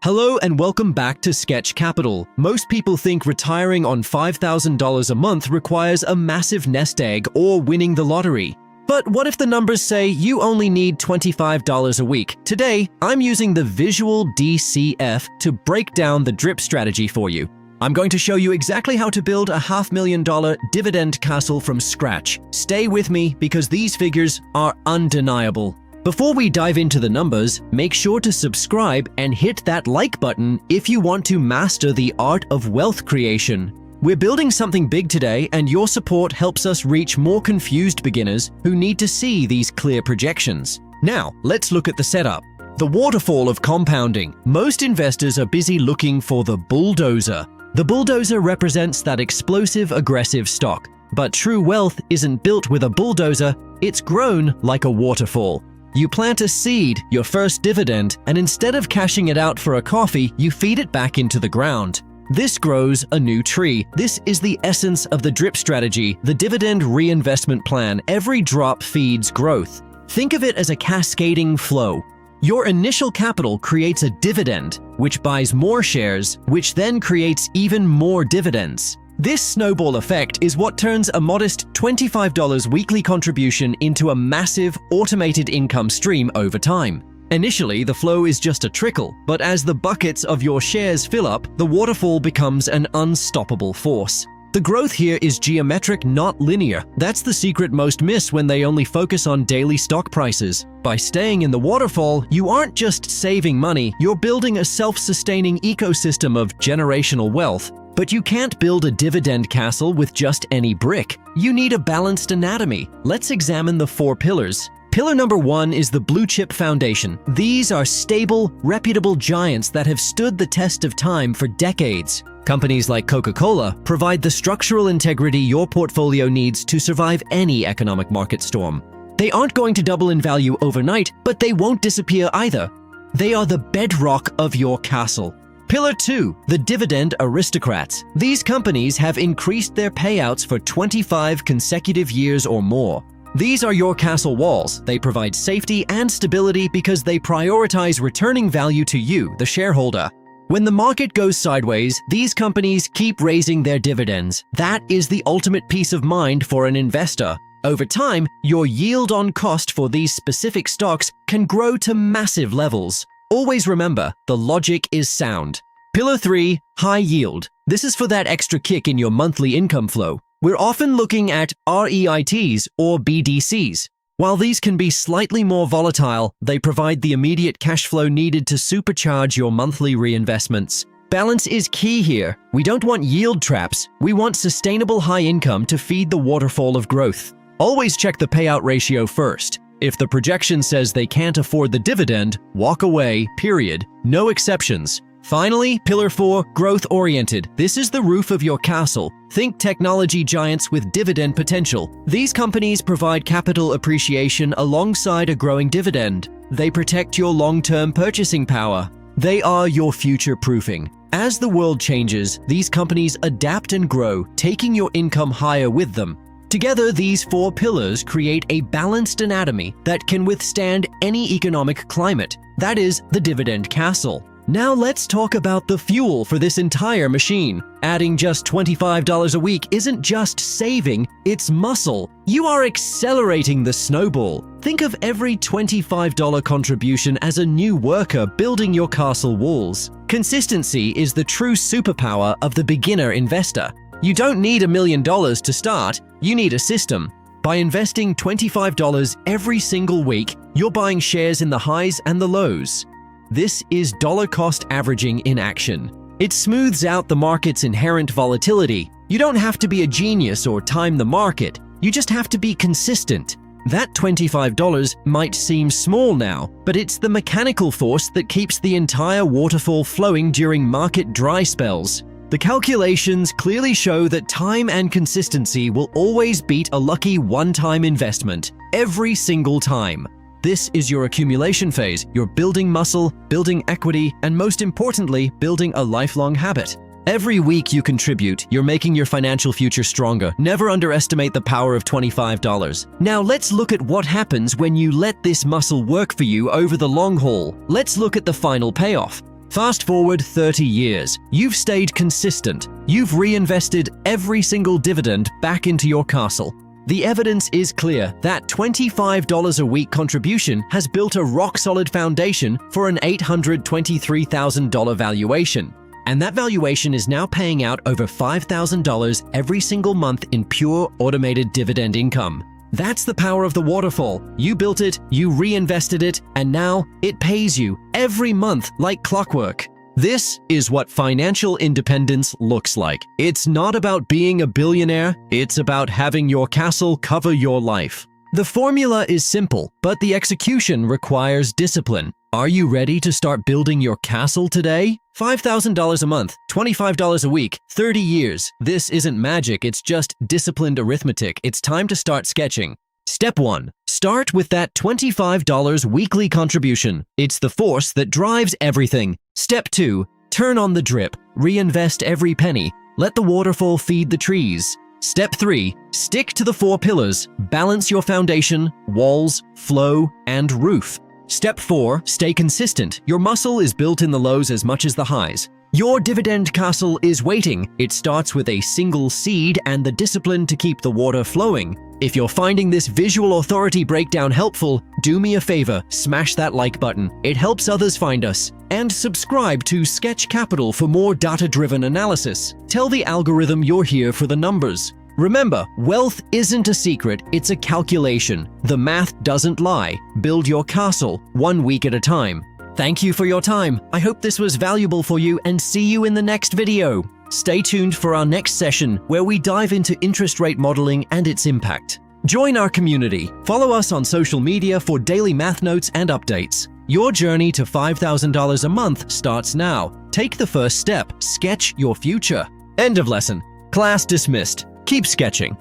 Hello and welcome back to Sketch Capital. Most people think retiring on $5,000 a month requires a massive nest egg or winning the lottery. But what if the numbers say you only need $25 a week? Today, I'm using the visual DCF to break down the drip strategy for you. I'm going to show you exactly how to build a $500,000 dividend castle from scratch. Stay with me because these figures are undeniable. Before we dive into the numbers, make sure to subscribe and hit that like button if you want to master the art of wealth creation. We're building something big today, and your support helps us reach more confused beginners who need to see these clear projections. Now, let's look at the setup. The waterfall of compounding. Most investors are busy looking for the bulldozer. The bulldozer represents that explosive, aggressive stock. But true wealth isn't built with a bulldozer, it's grown like a waterfall. You plant a seed, your first dividend, and instead of cashing it out for a coffee, you feed it back into the ground. This grows a new tree. This is the essence of the drip strategy, the dividend reinvestment plan. Every drop feeds growth. Think of it as a cascading flow. Your initial capital creates a dividend, which buys more shares, which then creates even more dividends. This snowball effect is what turns a modest $25 weekly contribution into a massive, automated income stream over time. Initially, the flow is just a trickle, but as the buckets of your shares fill up, the waterfall becomes an unstoppable force. The growth here is geometric, not linear. That's the secret most miss when they only focus on daily stock prices. By staying in the waterfall, you aren't just saving money, you're building a self-sustaining ecosystem of generational wealth. But you can't build a dividend castle with just any brick. You need a balanced anatomy. Let's examine the 4 pillars. Pillar number 1 is the blue chip foundation. These are stable, reputable giants that have stood the test of time for decades. Companies like Coca-Cola provide the structural integrity your portfolio needs to survive any economic market storm. They aren't going to double in value overnight, but they won't disappear either. They are the bedrock of your castle. Pillar 2, the dividend aristocrats. These companies have increased their payouts for 25 consecutive years or more. These are your castle walls. They provide safety and stability because they prioritize returning value to you, the shareholder. When the market goes sideways, these companies keep raising their dividends. That is the ultimate peace of mind for an investor. Over time, your yield on cost for these specific stocks can grow to massive levels. Always remember, the logic is sound. Pillar 3, high yield. This is for that extra kick in your monthly income flow. We're often looking at REITs or BDCs. While these can be slightly more volatile, they provide the immediate cash flow needed to supercharge your monthly reinvestments. Balance is key here. We don't want yield traps. We want sustainable high income to feed the waterfall of growth. Always check the payout ratio first. If the projection says they can't afford the dividend, walk away, period. No exceptions. Finally, Pillar 4, growth-oriented. This is the roof of your castle. Think technology giants with dividend potential. These companies provide capital appreciation alongside a growing dividend. They protect your long-term purchasing power. They are your future-proofing. As the world changes, these companies adapt and grow, taking your income higher with them. Together, these 4 pillars create a balanced anatomy that can withstand any economic climate. That is the dividend castle. Now let's talk about the fuel for this entire machine. Adding just $25 a week isn't just saving, it's muscle. You are accelerating the snowball. Think of every $25 contribution as a new worker building your castle walls. Consistency is the true superpower of the beginner investor. You don't need $1 million to start, you need a system. By investing $25 every single week, you're buying shares in the highs and the lows. This is dollar cost averaging in action. It smooths out the market's inherent volatility. You don't have to be a genius or time the market, you just have to be consistent. That $25 might seem small now, but it's the mechanical force that keeps the entire waterfall flowing during market dry spells. The calculations clearly show that time and consistency will always beat a lucky one-time investment, every single time. This is your accumulation phase. You're building muscle, building equity, and most importantly, building a lifelong habit. Every week you contribute, you're making your financial future stronger. Never underestimate the power of $25. Now let's look at what happens when you let this muscle work for you over the long haul. Let's look at the final payoff. Fast forward 30 years. You've stayed consistent. You've reinvested every single dividend back into your castle. The evidence is clear that $25 a week contribution has built a rock-solid foundation for an $823,000 valuation. And that valuation is now paying out over $5,000 every single month in pure automated dividend income. That's the power of the waterfall. You built it, you reinvested it, and now it pays you every month like clockwork. This is what financial independence looks like. It's not about being a billionaire, it's about having your castle cover your life. The formula is simple, but the execution requires discipline. Are you ready to start building your castle today? $5,000 a month, $25 a week, 30 years. This isn't magic, it's just disciplined arithmetic. It's time to start sketching. Step 1. Start with that $25 weekly contribution. It's the force that drives everything. Step 2. Turn on the drip. Reinvest every penny. Let the waterfall feed the trees. Step 3. Stick to the 4 pillars. Balance your foundation, walls, flow, and roof. Step 4. Stay consistent. Your muscle is built in the lows as much as the highs. Your dividend castle is waiting. It starts with a single seed and the discipline to keep the water flowing. If you're finding this visual authority breakdown helpful, do me a favor, smash that like button. It helps others find us. And subscribe to Sketch Capital for more data-driven analysis. Tell the algorithm you're here for the numbers. Remember, wealth isn't a secret, it's a calculation. The math doesn't lie. Build your castle, 1 week at a time. Thank you for your time. I hope this was valuable for you and see you in the next video. Stay tuned for our next session where we dive into interest rate modeling and its impact. Join our community. Follow us on social media for daily math notes and updates. Your journey to $5,000 a month starts now. Take the first step. Sketch your future. End of lesson. Class dismissed. Keep sketching.